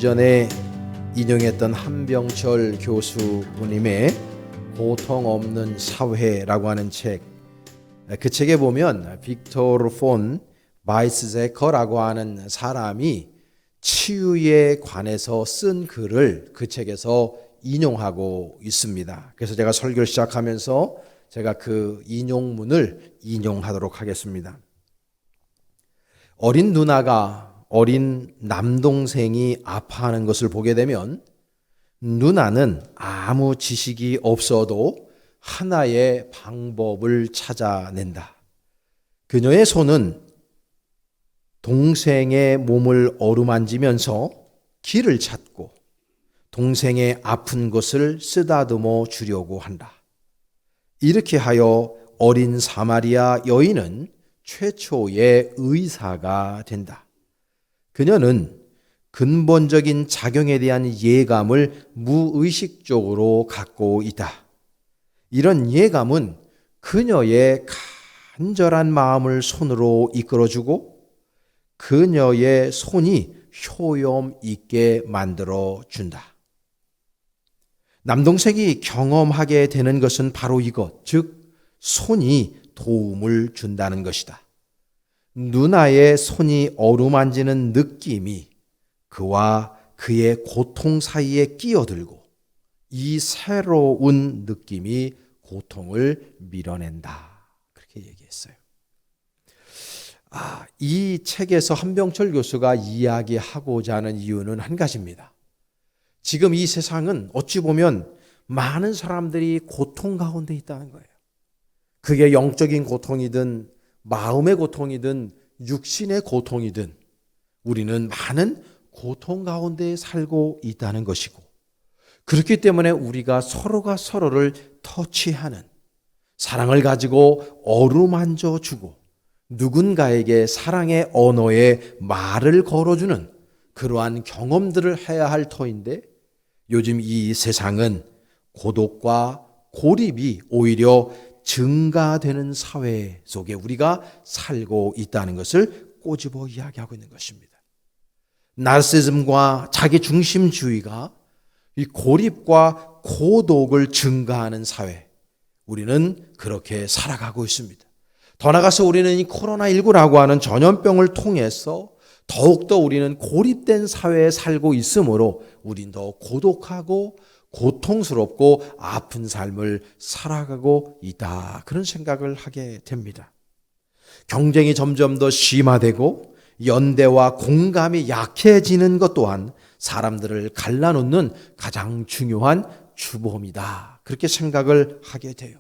전에 인용했던 한병철 교수님의 고통 없는 사회라고 하는 책, 그 책에 보면 빅토르 폰 바이스제커라고 하는 사람이 치유에 관해서 쓴 글을 그 책에서 인용하고 있습니다. 그래서 제가 설교를 시작하면서 제가 그 인용문을 인용하도록 하겠습니다. 어린 누나가 어린 남동생이 아파하는 것을 보게 되면 누나는 아무 지식이 없어도 하나의 방법을 찾아낸다. 그녀의 손은 동생의 몸을 어루만지면서 길을 찾고 동생의 아픈 곳을 쓰다듬어 주려고 한다. 이렇게 하여 어린 사마리아 여인은 최초의 의사가 된다. 그녀는 근본적인 작용에 대한 예감을 무의식적으로 갖고 있다. 이런 예감은 그녀의 간절한 마음을 손으로 이끌어주고 그녀의 손이 효험 있게 만들어준다. 남동생이 경험하게 되는 것은 바로 이것, 즉 손이 도움을 준다는 것이다. 누나의 손이 어루만지는 느낌이 그와 그의 고통 사이에 끼어들고 이 새로운 느낌이 고통을 밀어낸다. 그렇게 얘기했어요. 이 책에서 한병철 교수가 이야기하고자 하는 이유는 한 가지입니다. 지금 이 세상은 어찌 보면 많은 사람들이 고통 가운데 있다는 거예요. 그게 영적인 고통이든 마음의 고통이든 육신의 고통이든 우리는 많은 고통 가운데 살고 있다는 것이고, 그렇기 때문에 우리가 서로가 서로를 터치하는, 사랑을 가지고 어루만져 주고 누군가에게 사랑의 언어의 말을 걸어주는 그러한 경험들을 해야 할 터인데, 요즘 이 세상은 고독과 고립이 오히려 증가되는 사회 속에 우리가 살고 있다는 것을 꼬집어 이야기하고 있는 것입니다. 나르시즘과 자기중심주의가 이 고립과 고독을 증가하는 사회, 우리는 그렇게 살아가고 있습니다. 더 나아가서 우리는 이 코로나19라고 하는 전염병을 통해서 더욱더 우리는 고립된 사회에 살고 있으므로 우린 더 고독하고 고통스럽고 아픈 삶을 살아가고 있다. 그런 생각을 하게 됩니다. 경쟁이 점점 더 심화되고 연대와 공감이 약해지는 것 또한 사람들을 갈라놓는 가장 중요한 주범이다. 그렇게 생각을 하게 돼요.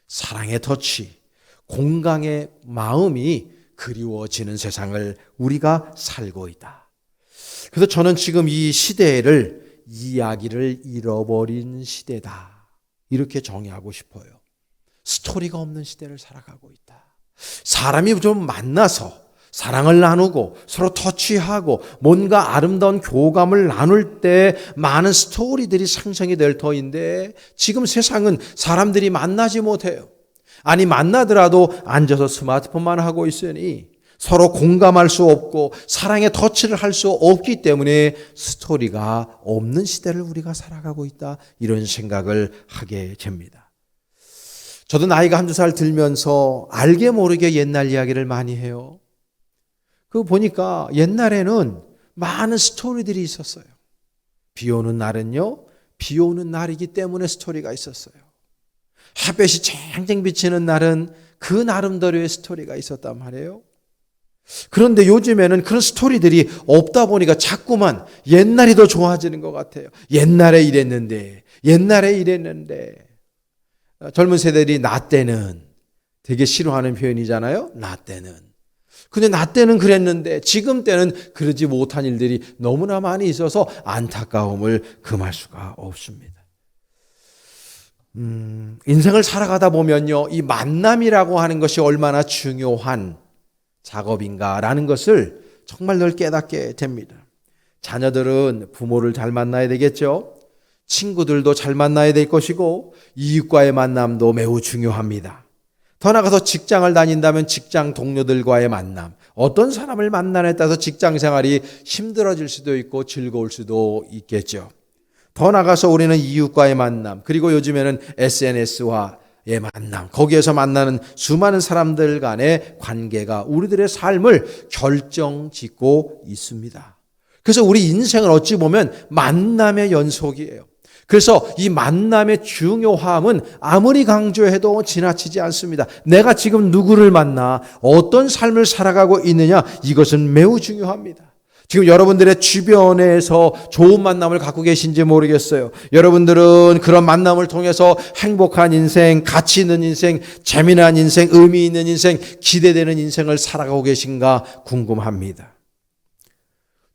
사랑의 터치, 공감의 마음이 그리워지는 세상을 우리가 살고 있다. 그래서 저는 지금 이 시대를 이야기를 잃어버린 시대다, 이렇게 정의하고 싶어요. 스토리가 없는 시대를 살아가고 있다. 사람이 좀 만나서 사랑을 나누고 서로 터치하고 뭔가 아름다운 교감을 나눌 때 많은 스토리들이 상상이 될 터인데, 지금 세상은 사람들이 만나지 못해요. 아니, 만나더라도 앉아서 스마트폰만 하고 있으니 서로 공감할 수 없고 사랑의 터치를 할 수 없기 때문에 스토리가 없는 시대를 우리가 살아가고 있다, 이런 생각을 하게 됩니다. 저도 나이가 한두 살 들면서 알게 모르게 옛날 이야기를 많이 해요. 그거 보니까 옛날에는 많은 스토리들이 있었어요. 비 오는 날은요, 비 오는 날이기 때문에 스토리가 있었어요. 햇볕이 쨍쨍 비치는 날은 그 나름대로의 스토리가 있었단 말이에요. 그런데 요즘에는 그런 스토리들이 없다 보니까 자꾸만 옛날이 더 좋아지는 것 같아요. 옛날에 이랬는데, 옛날에 이랬는데. 젊은 세대들이 나 때는 되게 싫어하는 표현이잖아요. 나 때는. 근데 나 때는 그랬는데 지금 때는 그러지 못한 일들이 너무나 많이 있어서 안타까움을 금할 수가 없습니다. 인생을 살아가다 보면요, 이 만남이라고 하는 것이 얼마나 중요한 작업인가라는 것을 정말 늘 깨닫게 됩니다. 자녀들은 부모를 잘 만나야 되겠죠. 친구들도 잘 만나야 될 것이고 이웃과의 만남도 매우 중요합니다. 더 나아가서 직장을 다닌다면 직장 동료들과의 만남, 어떤 사람을 만나냐에 따라서 직장 생활이 힘들어질 수도 있고 즐거울 수도 있겠죠. 더 나아가서 우리는 이웃과의 만남, 그리고 요즘에는 SNS와의 만남, 거기에서 만나는 수많은 사람들 간의 관계가 우리들의 삶을 결정짓고 있습니다. 그래서 우리 인생은 어찌 보면 만남의 연속이에요. 그래서 이 만남의 중요함은 아무리 강조해도 지나치지 않습니다. 내가 지금 누구를 만나 어떤 삶을 살아가고 있느냐, 이것은 매우 중요합니다. 지금 여러분들의 주변에서 좋은 만남을 갖고 계신지 모르겠어요. 여러분들은 그런 만남을 통해서 행복한 인생, 가치 있는 인생, 재미난 인생, 의미 있는 인생, 기대되는 인생을 살아가고 계신가 궁금합니다.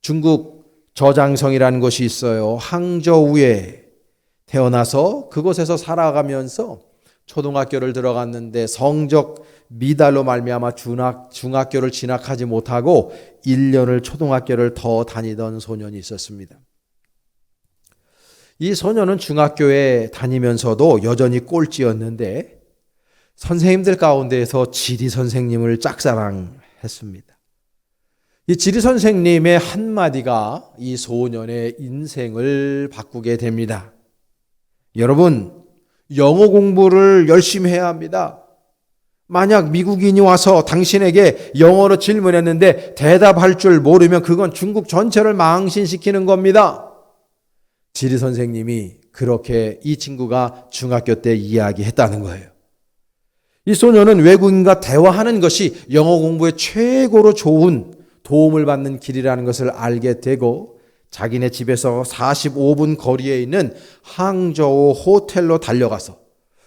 중국 저장성이라는 곳이 있어요. 항저우에 태어나서 그곳에서 살아가면서 초등학교를 들어갔는데 성적 미달로 말미암아 중학교를 진학하지 못하고 1년을 초등학교를 더 다니던 소년이 있었습니다. 이 소년은 중학교에 다니면서도 여전히 꼴찌였는데 선생님들 가운데에서 지리 선생님을 짝사랑했습니다. 이 지리 선생님의 한마디가 이 소년의 인생을 바꾸게 됩니다. 여러분, 영어 공부를 열심히 해야 합니다. 만약 미국인이 와서 당신에게 영어로 질문했는데 대답할 줄 모르면 그건 중국 전체를 망신시키는 겁니다. 지리 선생님이 그렇게 이 친구가 중학교 때 이야기했다는 거예요. 이 소년은 외국인과 대화하는 것이 영어 공부에 최고로 좋은 도움을 받는 길이라는 것을 알게 되고 자기네 집에서 45분 거리에 있는 항저우 호텔로 달려가서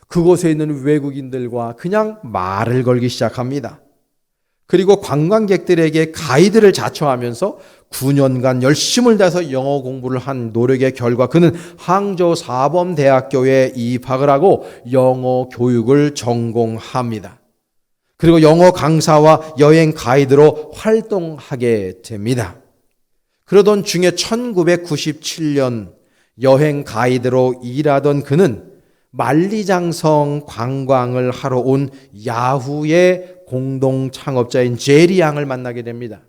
그곳에 있는 외국인들과 그냥 말을 걸기 시작합니다. 그리고 관광객들에게 가이드를 자처하면서 9년간 열심을 다해서 영어 공부를 한 노력의 결과 그는 항저우 사범대학교에 입학을 하고 영어 교육을 전공합니다. 그리고 영어 강사와 여행 가이드로 활동하게 됩니다. 그러던 중에 1997년 여행 가이드로 일하던 그는 만리장성 관광을 하러 온 야후의 공동 창업자인 제리 양을 만나게 됩니다.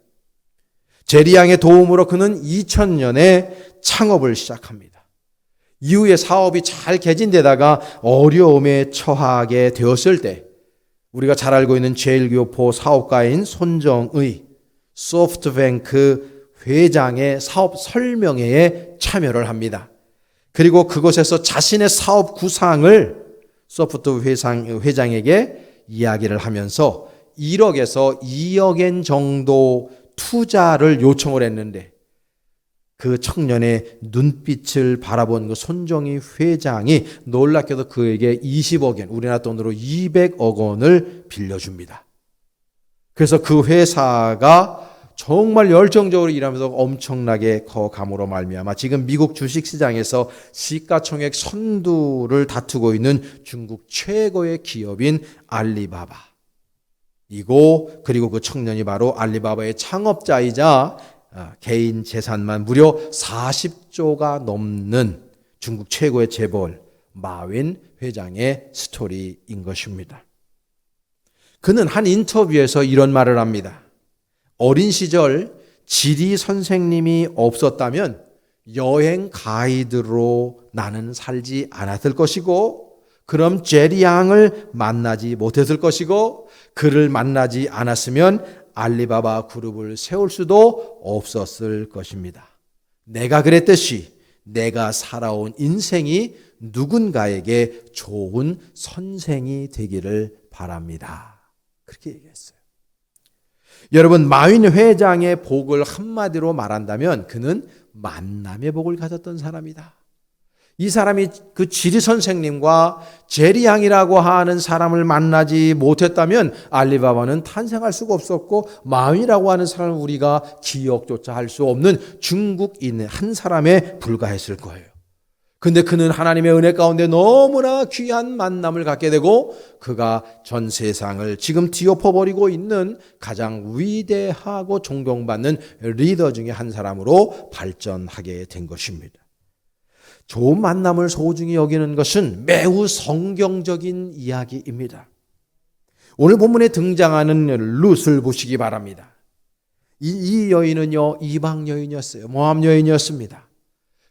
제리 양의 도움으로 그는 2000년에 창업을 시작합니다. 이후에 사업이 잘 개진되다가 어려움에 처하게 되었을 때 우리가 잘 알고 있는 제일교포 사업가인 손정의 소프트뱅크 회장의 사업 설명회에 참여를 합니다. 그리고 그곳에서 자신의 사업 구상을 소프트 회장에게 이야기를 하면서 1억에서 2억엔 정도 투자를 요청을 했는데 그 청년의 눈빛을 바라본 그 손정희 회장이 놀랍게도 그에게 20억엔, 우리나라 돈으로 200억 원을 빌려줍니다. 그래서 그 회사가 정말 열정적으로 일하면서 엄청나게 커감으로 말미암아 지금 미국 주식시장에서 시가총액 선두를 다투고 있는 중국 최고의 기업인 알리바바 이고, 그리고 그 청년이 바로 알리바바의 창업자이자 개인 재산만 무려 40조가 넘는 중국 최고의 재벌 마윈 회장의 스토리인 것입니다. 그는 한 인터뷰에서 이런 말을 합니다. 어린 시절 지리 선생님이 없었다면 여행 가이드로 나는 살지 않았을 것이고, 그럼 제리 양을 만나지 못했을 것이고, 그를 만나지 않았으면 알리바바 그룹을 세울 수도 없었을 것입니다. 내가 그랬듯이 내가 살아온 인생이 누군가에게 좋은 선생이 되기를 바랍니다. 그렇게 얘기했어요. 여러분, 마윈 회장의 복을 한마디로 말한다면 그는 만남의 복을 가졌던 사람이다. 이 사람이 그 지리 선생님과 제리 양이라고 하는 사람을 만나지 못했다면 알리바바는 탄생할 수가 없었고, 마윈이라고 하는 사람을 우리가 기억조차 할 수 없는 중국인 한 사람에 불과했을 거예요. 근데 그는 하나님의 은혜 가운데 너무나 귀한 만남을 갖게 되고 그가 전 세상을 지금 뒤엎어버리고 있는 가장 위대하고 존경받는 리더 중에 한 사람으로 발전하게 된 것입니다. 좋은 만남을 소중히 여기는 것은 매우 성경적인 이야기입니다. 오늘 본문에 등장하는 룻을 보시기 바랍니다. 이 여인은요, 이방 여인이었어요. 모압 여인이었습니다.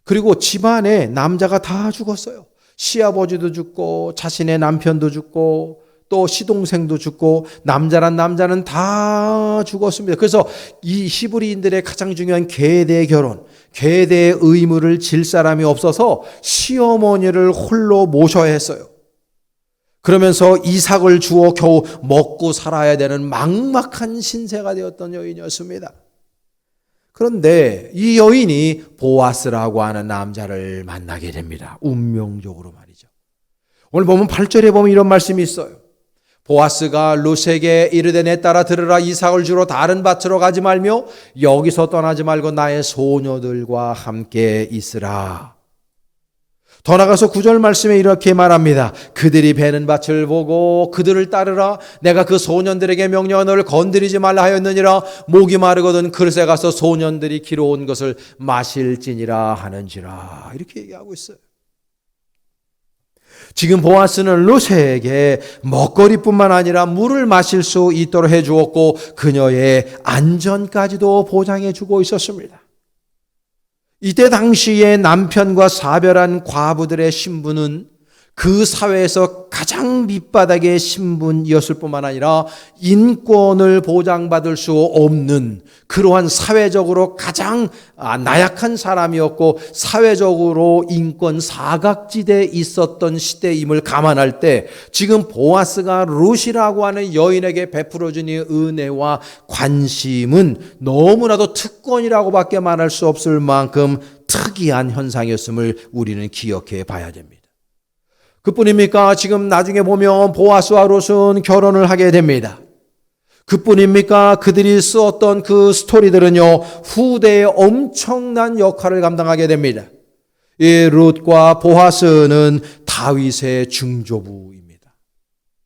그리고 집안에 남자가 다 죽었어요. 시아버지도 죽고 자신의 남편도 죽고 또 시동생도 죽고 남자란 남자는 다 죽었습니다. 그래서 이 히브리인들의 가장 중요한 계대 결혼, 계대의 의무를 질 사람이 없어서 시어머니를 홀로 모셔야 했어요. 그러면서 이삭을 주어 겨우 먹고 살아야 되는 막막한 신세가 되었던 여인이었습니다. 그런데 이 여인이 보아스라고 하는 남자를 만나게 됩니다. 운명적으로 말이죠. 오늘 보면 8절에 보면 이런 말씀이 있어요. 보아스가 룻에게 이르되 내 딸아 들으라, 이삭을 주러 다른 밭으로 가지 말며 여기서 떠나지 말고 나의 소녀들과 함께 있으라. 더 나가서 9절 말씀에 이렇게 말합니다. 그들이 베는 밭을 보고 그들을 따르라. 내가 그 소년들에게 명령하 너를 건드리지 말라 하였느니라. 목이 마르거든 그릇에 가서 소년들이 기러온 것을 마실지니라 하는지라. 이렇게 얘기하고 있어요. 지금 보아스는 룻에게 먹거리뿐만 아니라 물을 마실 수 있도록 해주었고 그녀의 안전까지도 보장해 주고 있었습니다. 이때 당시에 남편과 사별한 과부들의 신분은 그 사회에서 가장 밑바닥의 신분이었을 뿐만 아니라 인권을 보장받을 수 없는 그러한 사회적으로 가장 나약한 사람이었고 사회적으로 인권 사각지대에 있었던 시대임을 감안할 때 지금 보아스가 룻이라고 하는 여인에게 베풀어준 이 은혜와 관심은 너무나도 특권이라고밖에 말할 수 없을 만큼 특이한 현상이었음을 우리는 기억해 봐야 됩니다. 그뿐입니까? 지금 나중에 보면 보아스와 룻은 결혼을 하게 됩니다. 그뿐입니까? 그들이 쓰었던 그 스토리들은요, 후대에 엄청난 역할을 감당하게 됩니다. 이 룻과 보아스는 다윗의 증조부입니다.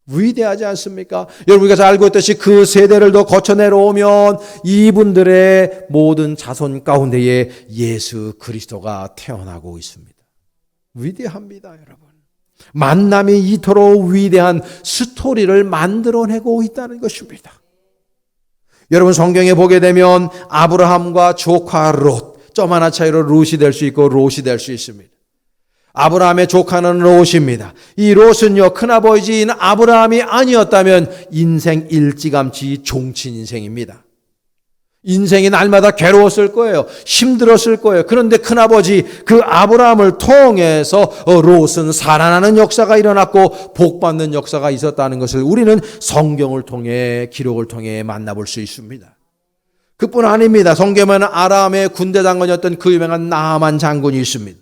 위대하지 않습니까? 여러분, 우리가 알고 있듯이 그 세대를 더 거쳐 내려오면 이분들의 모든 자손 가운데에 예수 그리스도가 태어나고 있습니다. 위대합니다, 여러분. 만남이 이토록 위대한 스토리를 만들어내고 있다는 것입니다. 여러분, 성경에 보게 되면 아브라함과 조카 롯, 점 하나 차이로 룻이 될 수 있고 롯이 될 수 있습니다. 아브라함의 조카는 롯입니다. 이 롯은요, 큰아버지인 아브라함이 아니었다면 인생 일찌감치 종친 인생입니다. 인생이 날마다 괴로웠을 거예요. 힘들었을 거예요. 그런데 큰아버지 그 아브라함을 통해서 롯은 살아나는 역사가 일어났고 복받는 역사가 있었다는 것을 우리는 성경을 통해 기록을 통해 만나볼 수 있습니다. 그뿐 아닙니다. 성경에는 아람의 군대 장관이었던 그 유명한 나아만 장군이 있습니다.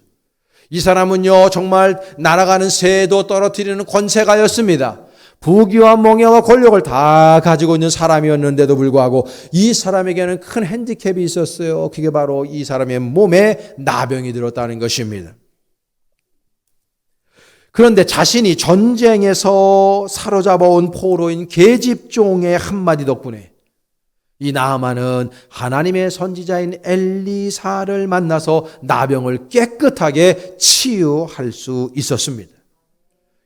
이 사람은요 정말 날아가는 새도 떨어뜨리는 권세가였습니다. 부귀와 명예와 권력을 다 가지고 있는 사람이었는데도 불구하고 이 사람에게는 큰 핸디캡이 있었어요. 그게 바로 이 사람의 몸에 나병이 들었다는 것입니다. 그런데 자신이 전쟁에서 사로잡아온 포로인 계집종의 한마디 덕분에 이 나아만은 하나님의 선지자인 엘리사를 만나서 나병을 깨끗하게 치유할 수 있었습니다.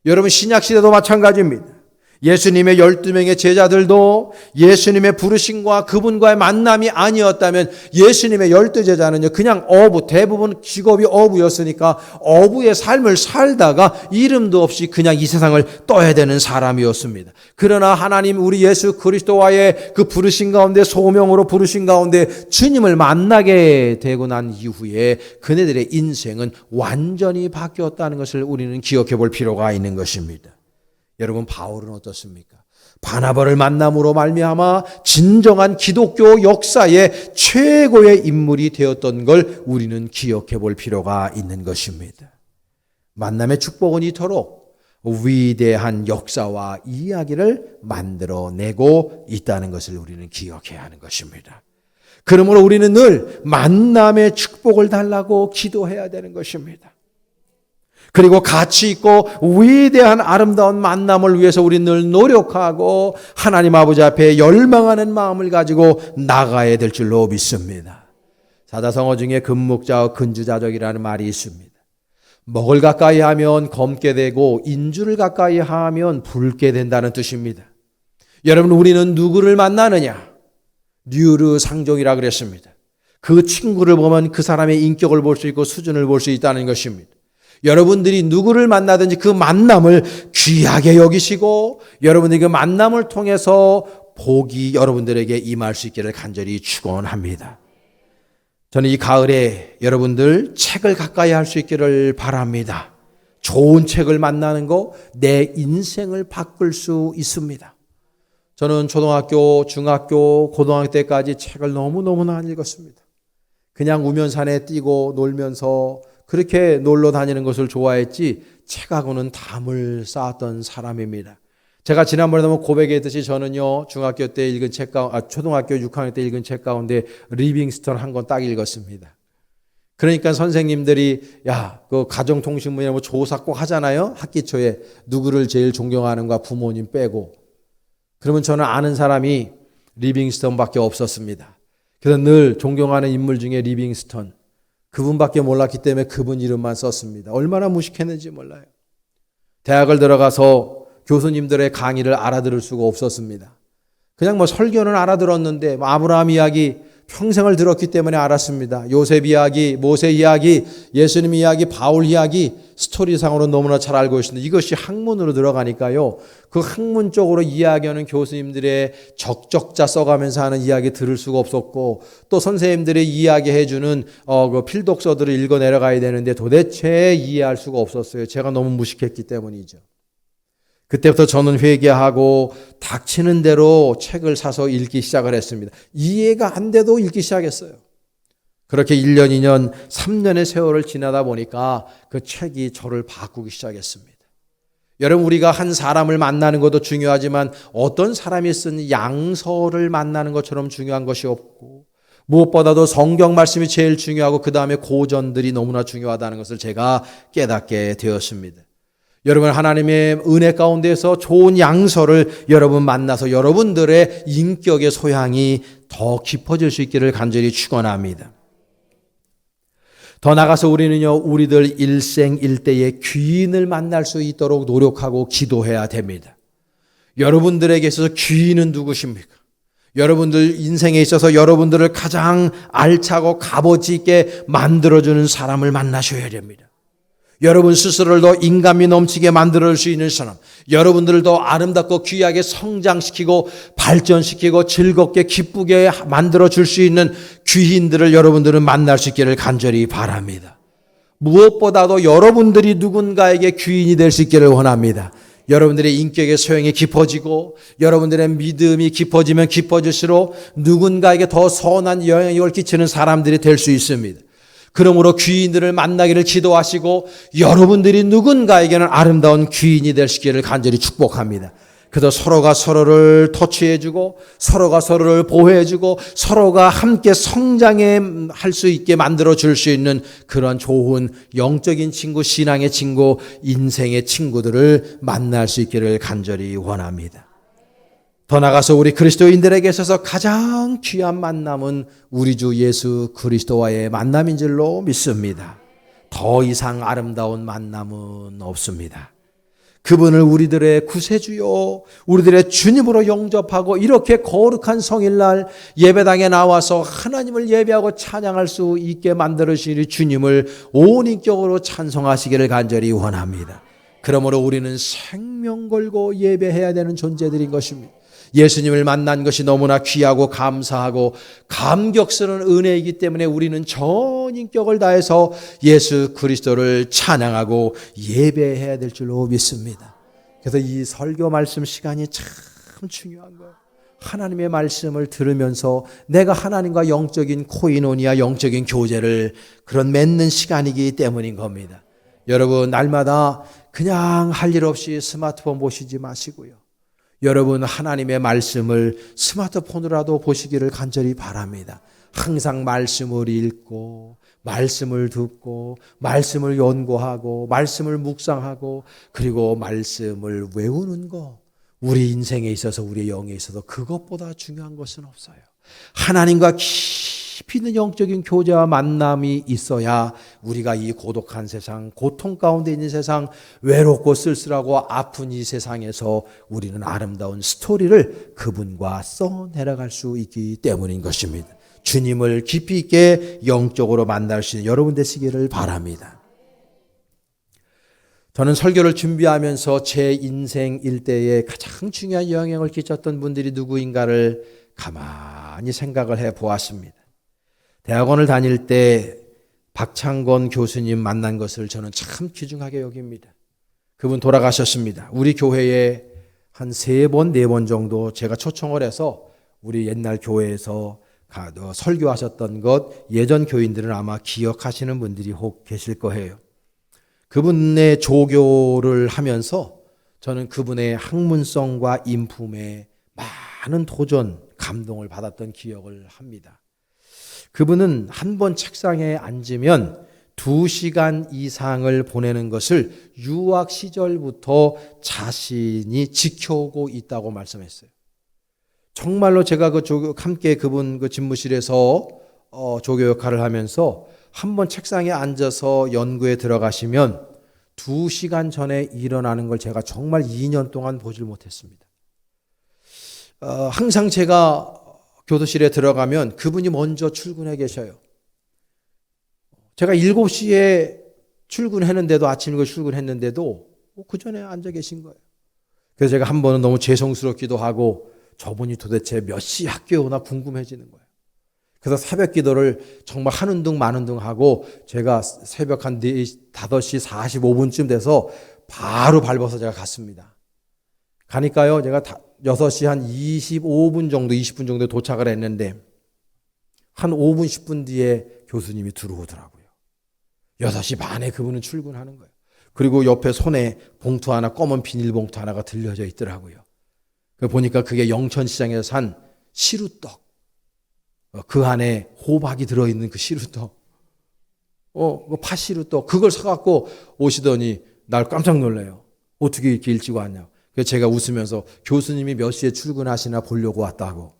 여러분, 신약시대도 마찬가지입니다. 예수님의 12명의 제자들도 예수님의 부르심과 그분과의 만남이 아니었다면 예수님의 12제자는요 그냥 대부분 직업이 어부였으니까 어부의 삶을 살다가 이름도 없이 그냥 이 세상을 떠야 되는 사람이었습니다. 그러나 하나님 우리 예수 그리스도와의 그 부르심 가운데, 소명으로 부르심 가운데 주님을 만나게 되고 난 이후에 그네들의 인생은 완전히 바뀌었다는 것을 우리는 기억해 볼 필요가 있는 것입니다. 여러분, 바울은 어떻습니까? 바나바를 만남으로 말미암아 진정한 기독교 역사의 최고의 인물이 되었던 걸 우리는 기억해 볼 필요가 있는 것입니다. 만남의 축복은 이토록 위대한 역사와 이야기를 만들어내고 있다는 것을 우리는 기억해야 하는 것입니다. 그러므로 우리는 늘 만남의 축복을 달라고 기도해야 되는 것입니다. 그리고 가치 있고 위대한 아름다운 만남을 위해서 우리 늘 노력하고 하나님 아버지 앞에 열망하는 마음을 가지고 나가야 될 줄로 믿습니다. 사자성어 중에 금목자와 근주자적이라는 말이 있습니다. 먹을 가까이 하면 검게 되고 인주를 가까이 하면 붉게 된다는 뜻입니다. 여러분, 우리는 누구를 만나느냐? 류르상종이라 그랬습니다. 그 친구를 보면 그 사람의 인격을 볼 수 있고 수준을 볼 수 있다는 것입니다. 여러분들이 누구를 만나든지 그 만남을 귀하게 여기시고 여러분들이 그 만남을 통해서 복이 여러분들에게 임할 수 있기를 간절히 축원합니다. 저는 이 가을에 여러분들 책을 가까이 할 수 있기를 바랍니다. 좋은 책을 만나는 거 내 인생을 바꿀 수 있습니다. 저는 초등학교, 중학교, 고등학교 때까지 책을 너무너무나 안 읽었습니다. 그냥 우면산에 뛰고 놀면서 그렇게 놀러 다니는 것을 좋아했지 책하고는 담을 쌓았던 사람입니다. 제가 지난번에 한번 고백했듯이 저는요, 중학교 때 읽은 책 초등학교 6학년 때 읽은 책 가운데 리빙스턴 한 권 딱 읽었습니다. 그러니까 선생님들이 그 가정통신문이나 뭐 조사 꼭 하잖아요. 학기 초에 누구를 제일 존경하는가 부모님 빼고. 그러면 저는 아는 사람이 리빙스턴밖에 없었습니다. 그래서 늘 존경하는 인물 중에 리빙스턴 그분밖에 몰랐기 때문에 그분 이름만 썼습니다. 얼마나 무식했는지 몰라요. 대학을 들어가서 교수님들의 강의를 알아들을 수가 없었습니다. 그냥 뭐 설교는 알아들었는데 아브라함 이야기 평생을 들었기 때문에 알았습니다. 요셉 이야기, 모세 이야기, 예수님 이야기, 바울 이야기 스토리상으로 너무나 잘 알고 있습니다. 이것이 학문으로 들어가니까요. 그 학문 쪽으로 이야기하는 교수님들의 적적자 써가면서 하는 이야기 들을 수가 없었고 또 선생님들이 이야기해주는 그 필독서들을 읽어 내려가야 되는데 도대체 이해할 수가 없었어요. 제가 너무 무식했기 때문이죠. 그때부터 저는 회개하고 닥치는 대로 책을 사서 읽기 시작을 했습니다. 이해가 안 돼도 읽기 시작했어요. 그렇게 1년, 2년, 3년의 세월을 지나다 보니까 그 책이 저를 바꾸기 시작했습니다. 여러분, 우리가 한 사람을 만나는 것도 중요하지만 어떤 사람이 쓴 양서를 만나는 것처럼 중요한 것이 없고 무엇보다도 성경 말씀이 제일 중요하고 그 다음에 고전들이 너무나 중요하다는 것을 제가 깨닫게 되었습니다. 여러분, 하나님의 은혜 가운데서 좋은 양서를 여러분 만나서 여러분들의 인격의 소양이 더 깊어질 수 있기를 간절히 축원합니다. 더 나아가서 우리는요, 우리들 일생일대의 귀인을 만날 수 있도록 노력하고 기도해야 됩니다. 여러분들에게 있어서 귀인은 누구십니까? 여러분들 인생에 있어서 여러분들을 가장 알차고 값어치 있게 만들어주는 사람을 만나셔야 됩니다. 여러분 스스로를 더 인간미 넘치게 만들어줄 수 있는 사람, 여러분들을 더 아름답고 귀하게 성장시키고 발전시키고 즐겁게 기쁘게 만들어줄 수 있는 귀인들을 여러분들은 만날 수 있기를 간절히 바랍니다. 무엇보다도 여러분들이 누군가에게 귀인이 될 수 있기를 원합니다. 여러분들의 인격의 소양이 깊어지고 여러분들의 믿음이 깊어지면 깊어질수록 누군가에게 더 선한 영향력을 끼치는 사람들이 될 수 있습니다. 그러므로 귀인들을 만나기를 기도하시고 여러분들이 누군가에게는 아름다운 귀인이 되시기를 간절히 축복합니다. 그래서 서로가 서로를 터치해주고 서로가 서로를 보호해주고 서로가 함께 성장할 수 있게 만들어줄 수 있는 그런 좋은 영적인 친구, 신앙의 친구, 인생의 친구들을 만날 수 있기를 간절히 원합니다. 더 나아가서 우리 그리스도인들에게 있어서 가장 귀한 만남은 우리 주 예수 그리스도와의 만남인 줄로 믿습니다. 더 이상 아름다운 만남은 없습니다. 그분을 우리들의 구세주요, 우리들의 주님으로 영접하고 이렇게 거룩한 성일날 예배당에 나와서 하나님을 예배하고 찬양할 수 있게 만들어주신 주님을 온 인격으로 찬송하시기를 간절히 원합니다. 그러므로 우리는 생명 걸고 예배해야 되는 존재들인 것입니다. 예수님을 만난 것이 너무나 귀하고 감사하고 감격스러운 은혜이기 때문에 우리는 전 인격을 다해서 예수 그리스도를 찬양하고 예배해야 될 줄로 믿습니다. 그래서 이 설교 말씀 시간이 참 중요한 거예요. 하나님의 말씀을 들으면서 내가 하나님과 영적인 코이노니아, 영적인 교제를 그런 맺는 시간이기 때문인 겁니다. 여러분, 날마다 그냥 할 일 없이 스마트폰 보시지 마시고요. 여러분, 하나님의 말씀을 스마트폰으로라도 보시기를 간절히 바랍니다. 항상 말씀을 읽고 말씀을 듣고 말씀을 연구하고 말씀을 묵상하고 그리고 말씀을 외우는 거, 우리 인생에 있어서 우리의 영에 있어서 그것보다 중요한 것은 없어요. 하나님과 깊이 있는 영적인 교제와 만남이 있어야 우리가 이 고독한 세상, 고통 가운데 있는 세상, 외롭고 쓸쓸하고 아픈 이 세상에서 우리는 아름다운 스토리를 그분과 써내려갈 수 있기 때문인 것입니다. 주님을 깊이 있게 영적으로 만날 수 있는 여러분 되시기를 바랍니다. 저는 설교를 준비하면서 제 인생 일대에 가장 중요한 영향을 끼쳤던 분들이 누구인가를 가만히 생각을 해 보았습니다. 대학원을 다닐 때 박창건 교수님 만난 것을 저는 참 귀중하게 여깁니다. 그분 돌아가셨습니다. 우리 교회에 한 3번, 4번 정도 제가 초청을 해서 우리 옛날 교회에서 설교하셨던 것 예전 교인들은 아마 기억하시는 분들이 혹 계실 거예요. 그분의 조교를 하면서 저는 그분의 학문성과 인품에 많은 도전, 감동을 받았던 기억을 합니다. 그분은 한 번 책상에 앉으면 2시간 이상을 보내는 것을 유학 시절부터 자신이 지켜오고 있다고 말씀했어요. 정말로 제가 함께 그분 집무실에서 조교 역할을 하면서 한 번 책상에 앉아서 연구에 들어가시면 2시간 전에 일어나는 걸 제가 정말 2년 동안 보질 못했습니다. 항상 제가 교도실에 들어가면 그분이 먼저 출근해 계셔요. 제가 7시에 출근했는데도, 아침 출근했는데도 그 전에 앉아 계신 거예요. 그래서 제가 한 번은 너무 죄송스럽기도 하고 저분이 도대체 몇 시 학교에 오나 궁금해지는 거예요. 그래서 새벽 기도를 정말 하는 둥 마는 둥 하고 제가 새벽 한 5시 45분쯤 돼서 바로 밟아서 제가 갔습니다. 가니까요, 제가 6시 한 25분 정도, 20분 정도에 도착을 했는데 한 5분, 10분 뒤에 교수님이 들어오더라고요. 6시 반에 그분은 출근하는 거예요. 그리고 옆에 손에 봉투 하나, 검은 비닐봉투 하나가 들려져 있더라고요. 보니까 그게 영천시장에서 산 시루떡. 그 안에 호박이 들어있는 그 시루떡. 그 팥시루떡. 그걸 사갖고 오시더니 날 깜짝 놀래요. 어떻게 이렇게 일찍 왔냐고. 그래서 제가 웃으면서 교수님이 몇 시에 출근하시나 보려고 왔다고.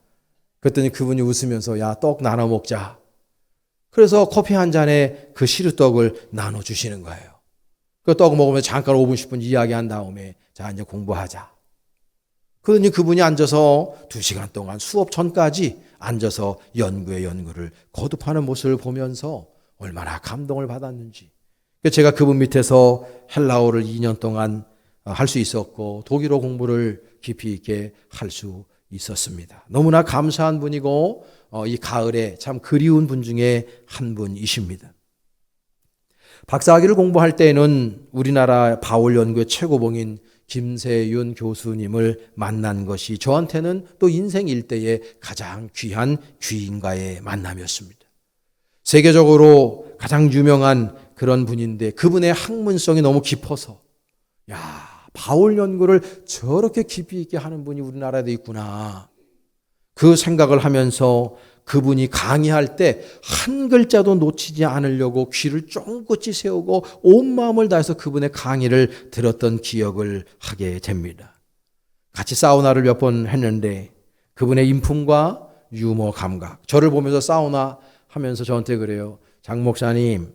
그랬더니 그분이 웃으면서 야, 떡 나눠 먹자. 그래서 커피 한 잔에 그 시루떡을 나눠주시는 거예요. 그 떡 먹으면 잠깐 5분, 10분 이야기한 다음에 자, 이제 공부하자. 그러니 그분이 앉아서 2시간 동안 수업 전까지 앉아서 연구를 거듭하는 모습을 보면서 얼마나 감동을 받았는지. 제가 그분 밑에서 헬라어를 2년 동안 할 수 있었고 독일어 공부를 깊이 있게 할 수 있었습니다. 너무나 감사한 분이고 이 가을에 참 그리운 분 중에 한 분이십니다. 박사학위를 공부할 때에는 우리나라 바울 연구의 최고봉인 김세윤 교수님을 만난 것이 저한테는 또 인생 일대의 가장 귀한 귀인과의 만남이었습니다. 세계적으로 가장 유명한 그런 분인데 그분의 학문성이 너무 깊어서 야, 바울 연구를 저렇게 깊이 있게 하는 분이 우리나라에도 있구나. 그 생각을 하면서 그분이 강의할 때 한 글자도 놓치지 않으려고 귀를 쫑긋이 세우고 온 마음을 다해서 그분의 강의를 들었던 기억을 하게 됩니다. 같이 사우나를 몇 번 했는데 그분의 인품과 유머 감각, 저를 보면서 사우나 하면서 저한테 그래요. 장 목사님,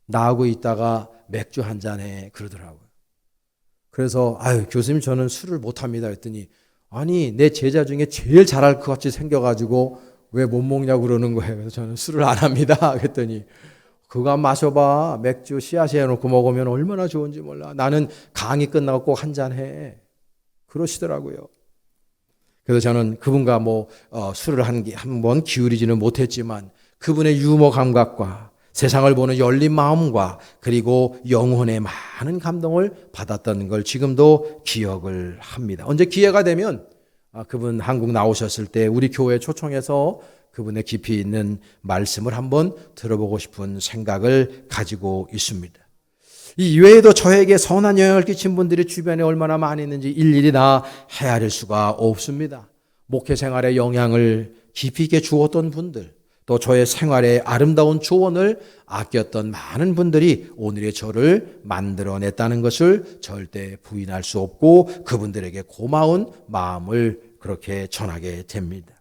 나하고 있다가 맥주 한 잔해 그러더라고요. 그래서 교수님 저는 술을 못합니다 했더니 아니 내 제자 중에 제일 잘할 것 같이 생겨가지고 왜 못 먹냐고 그러는 거예요. 그래서 저는 술을 안 합니다 그랬더니 그거 한번 마셔봐. 맥주 씨앗이 해놓고 먹으면 얼마나 좋은지 몰라. 나는 강의 끝나고 꼭 한 잔 해. 그러시더라고요. 그래서 저는 그분과 술을 한 번 기울이지는 못했지만 그분의 유머 감각과 세상을 보는 열린 마음과 그리고 영혼의 많은 감동을 받았던 걸 지금도 기억을 합니다. 언제 기회가 되면 그분 한국 나오셨을 때 우리 교회 초청해서 그분의 깊이 있는 말씀을 한번 들어보고 싶은 생각을 가지고 있습니다. 이 외에도 저에게 선한 영향을 끼친 분들이 주변에 얼마나 많이 있는지 일일이 다 헤아릴 수가 없습니다. 목회 생활에 영향을 깊이 있게 주었던 분들, 또 저의 생활의 아름다운 조언을 아꼈던 많은 분들이 오늘의 저를 만들어냈다는 것을 절대 부인할 수 없고 그분들에게 고마운 마음을 그렇게 전하게 됩니다.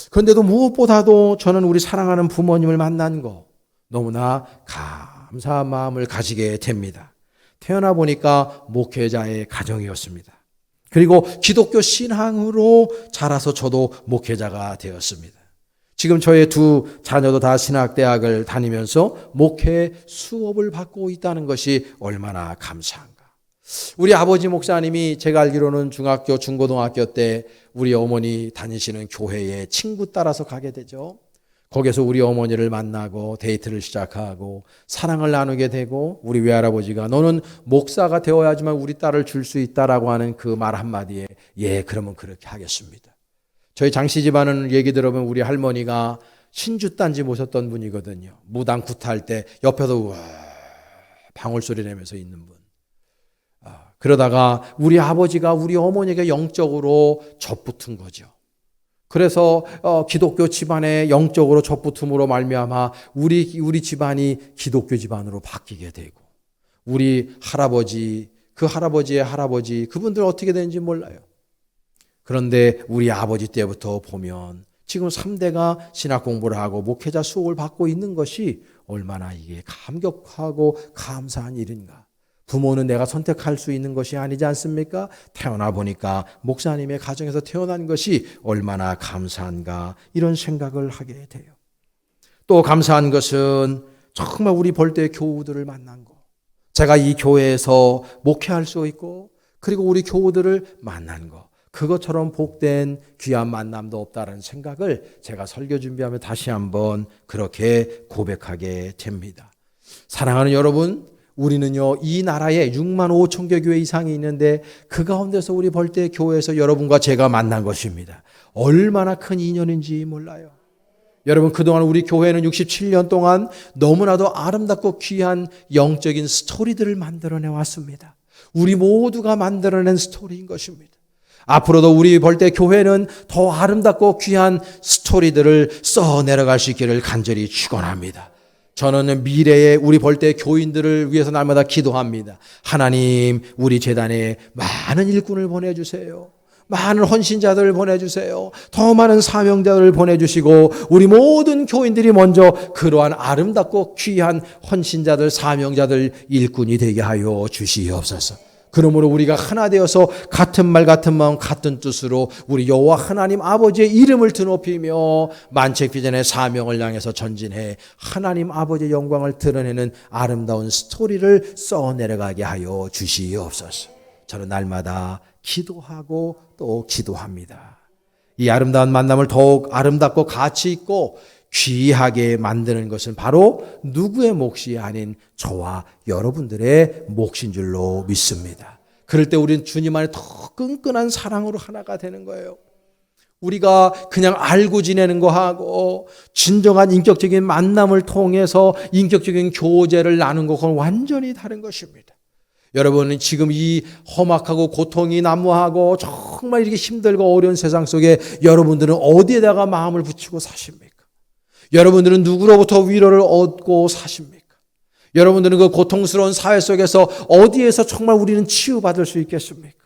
그런데도 무엇보다도 저는 우리 사랑하는 부모님을 만난 거 너무나 감사한 마음을 가지게 됩니다. 태어나 보니까 목회자의 가정이었습니다. 그리고 기독교 신앙으로 자라서 저도 목회자가 되었습니다. 지금 저의 두 자녀도 다 신학대학을 다니면서 목회 수업을 받고 있다는 것이 얼마나 감사한가. 우리 아버지 목사님이 제가 알기로는 중학교, 중고등학교 때 우리 어머니 다니시는 교회에 친구 따라서 가게 되죠. 거기서 우리 어머니를 만나고 데이트를 시작하고 사랑을 나누게 되고 우리 외할아버지가 너는 목사가 되어야지만 우리 딸을 줄 수 있다라고 하는 그 말 한마디에 예, 그러면 그렇게 하겠습니다. 저희 장씨 집안은 얘기 들어보면 우리 할머니가 신주단지 모셨던 분이거든요. 무당 굿할 때 옆에서 우와 방울소리 내면서 있는 분. 그러다가 우리 아버지가 우리 어머니에게 영적으로 접붙은 거죠. 그래서 기독교 집안에 영적으로 접붙음으로 말미암아 우리 집안이 기독교 집안으로 바뀌게 되고 우리 할아버지, 그 할아버지의 할아버지 그분들 어떻게 되는지 몰라요. 그런데 우리 아버지 때부터 보면 지금 3대가 신학 공부를 하고 목회자 수업을 받고 있는 것이 얼마나 이게 감격하고 감사한 일인가. 부모는 내가 선택할 수 있는 것이 아니지 않습니까? 태어나 보니까 목사님의 가정에서 태어난 것이 얼마나 감사한가 이런 생각을 하게 돼요. 또 감사한 것은 정말 우리 벌떼 교우들을 만난 거. 제가 이 교회에서 목회할 수 있고 그리고 우리 교우들을 만난 거. 그것처럼 복된 귀한 만남도 없다는 생각을 제가 설교 준비하며 다시 한번 그렇게 고백하게 됩니다. 사랑하는 여러분, 우리는요 이 나라에 6만 5천 개 교회 이상이 있는데 그 가운데서 우리 벌떼 교회에서 여러분과 제가 만난 것입니다. 얼마나 큰 인연인지 몰라요. 여러분 그동안 우리 교회는 67년 동안 너무나도 아름답고 귀한 영적인 스토리들을 만들어내 왔습니다. 우리 모두가 만들어낸 스토리인 것입니다. 앞으로도 우리 벌떼 교회는 더 아름답고 귀한 스토리들을 써 내려갈 수 있기를 간절히 축원합니다. 저는 미래의 우리 벌떼 교인들을 위해서 날마다 기도합니다. 하나님, 우리 재단에 많은 일꾼을 보내주세요. 많은 헌신자들을 보내주세요. 더 많은 사명자들을 보내주시고 우리 모든 교인들이 먼저 그러한 아름답고 귀한 헌신자들, 사명자들, 일꾼이 되게 하여 주시옵소서. 그러므로 우리가 하나 되어서 같은 말 같은 마음 같은 뜻으로 우리 여호와 하나님 아버지의 이름을 드높이며 만책비전의 사명을 향해서 전진해 하나님 아버지의 영광을 드러내는 아름다운 스토리를 써내려가게 하여 주시옵소서. 저는 날마다 기도하고 또 기도합니다. 이 아름다운 만남을 더욱 아름답고 가치 있고 귀하게 만드는 것은 바로 누구의 몫이 아닌 저와 여러분들의 몫인 줄로 믿습니다. 그럴 때 우리는 주님 안에 더 끈끈한 사랑으로 하나가 되는 거예요. 우리가 그냥 알고 지내는 거하고 진정한 인격적인 만남을 통해서 인격적인 교제를 나눈 것과는 완전히 다른 것입니다. 여러분은 지금 이 험악하고 고통이 난무하고 정말 이렇게 힘들고 어려운 세상 속에 여러분들은 어디에다가 마음을 붙이고 사십니까? 여러분들은 누구로부터 위로를 얻고 사십니까? 여러분들은 그 고통스러운 사회 속에서 어디에서 정말 우리는 치유받을 수 있겠습니까?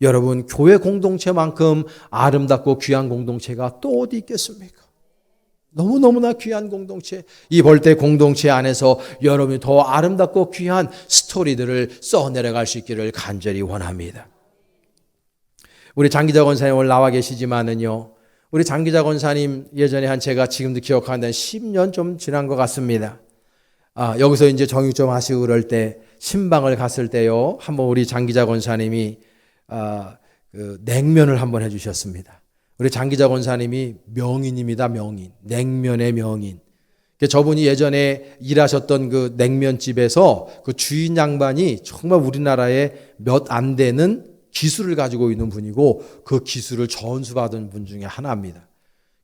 여러분, 교회 공동체만큼 아름답고 귀한 공동체가 또 어디 있겠습니까? 너무너무나 귀한 공동체, 이 벌떼 공동체 안에서 여러분이 더 아름답고 귀한 스토리들을 써내려갈 수 있기를 간절히 원합니다. 우리 장기자 권사님 오늘 나와 계시지만은요, 우리 장기자 권사님 예전에 제가 지금도 기억하는 10년 좀 지난 것 같습니다. 여기서 이제 정육 좀 하시고 그럴 때 신방을 갔을 때요, 한번 우리 장기자 권사님이 그 냉면을 한번 해주셨습니다. 우리 장기자 권사님이 명인입니다. 명인. 냉면의 명인. 저분이 예전에 일하셨던 그 냉면집에서 그 주인 양반이 정말 우리나라에 몇 안 되는 기술을 가지고 있는 분이고 그 기술을 전수받은 분 중에 하나입니다.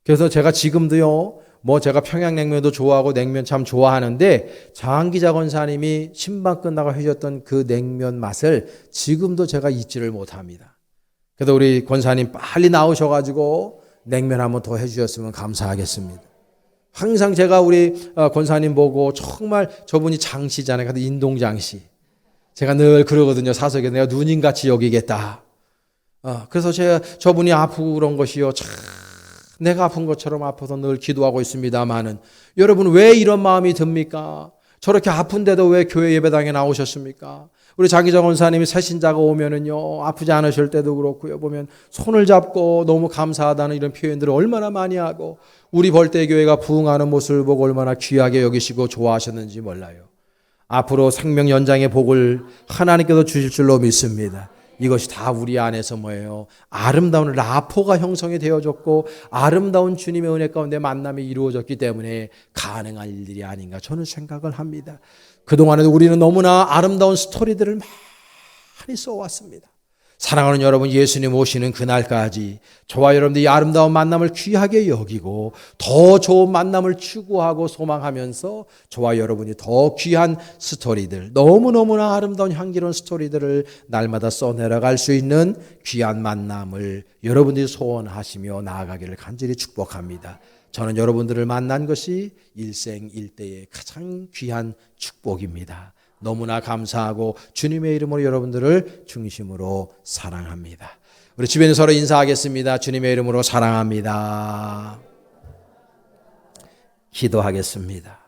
그래서 제가 지금도요, 제가 평양냉면도 좋아하고 냉면 참 좋아하는데 장기자 권사님이 신방 끝나고 해주셨던 그 냉면 맛을 지금도 제가 잊지를 못합니다. 그래서 우리 권사님 빨리 나오셔가지고 냉면 한번 더 해주셨으면 감사하겠습니다. 항상 제가 우리 권사님 보고 정말 저분이 장씨잖아요. 인동장씨. 제가 늘 그러거든요. 사석에 내가 누님같이 여기겠다. 그래서 저분이 아프고 그런 것이요. 참 내가 아픈 것처럼 아파서 늘 기도하고 있습니다마는 여러분 왜 이런 마음이 듭니까? 저렇게 아픈데도 왜 교회 예배당에 나오셨습니까? 우리 장기정 원사님이 새신자가 오면은요, 아프지 않으실 때도 그렇고요, 보면 손을 잡고 너무 감사하다는 이런 표현들을 얼마나 많이 하고, 우리 벌떼교회가 부흥하는 모습을 보고 얼마나 귀하게 여기시고 좋아하셨는지 몰라요. 앞으로 생명 연장의 복을 하나님께서 주실 줄로 믿습니다. 이것이 다 우리 안에서 뭐예요? 아름다운 라포가 형성이 되어졌고 아름다운 주님의 은혜 가운데 만남이 이루어졌기 때문에 가능한 일들이 아닌가 저는 생각을 합니다. 그동안에도 우리는 너무나 아름다운 스토리들을 많이 써왔습니다. 사랑하는 여러분, 예수님 오시는 그날까지 저와 여러분들이 이 아름다운 만남을 귀하게 여기고 더 좋은 만남을 추구하고 소망하면서 저와 여러분이 더 귀한 스토리들, 너무너무나 아름다운 향기로운 스토리들을 날마다 써내려갈 수 있는 귀한 만남을 여러분들이 소원하시며 나아가기를 간절히 축복합니다. 저는 여러분들을 만난 것이 일생일대의 가장 귀한 축복입니다. 너무나 감사하고 주님의 이름으로 여러분들을 중심으로 사랑합니다. 우리 주변에 서로 인사하겠습니다. 주님의 이름으로 사랑합니다. 기도하겠습니다.